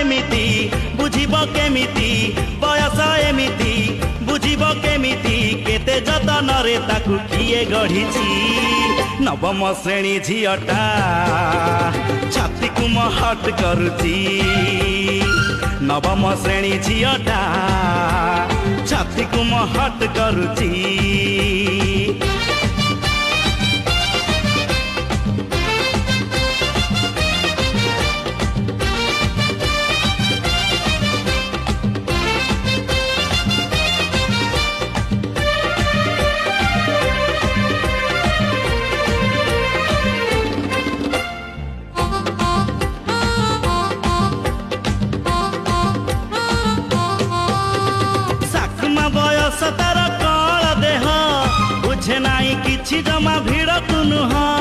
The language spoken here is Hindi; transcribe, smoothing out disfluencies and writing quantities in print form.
केमिति बुझिबो केमिति बयस एमिति बुझिबो केमिति केते जतन रे ताकू किए गढ़िछि नवम श्रेणी झियटा छाती को महट करुछि नवम श्रेणी झियटा छाती को महट करुछि बयस तार कल देह बुझे नाई किछि जमा भिड़ तु नुह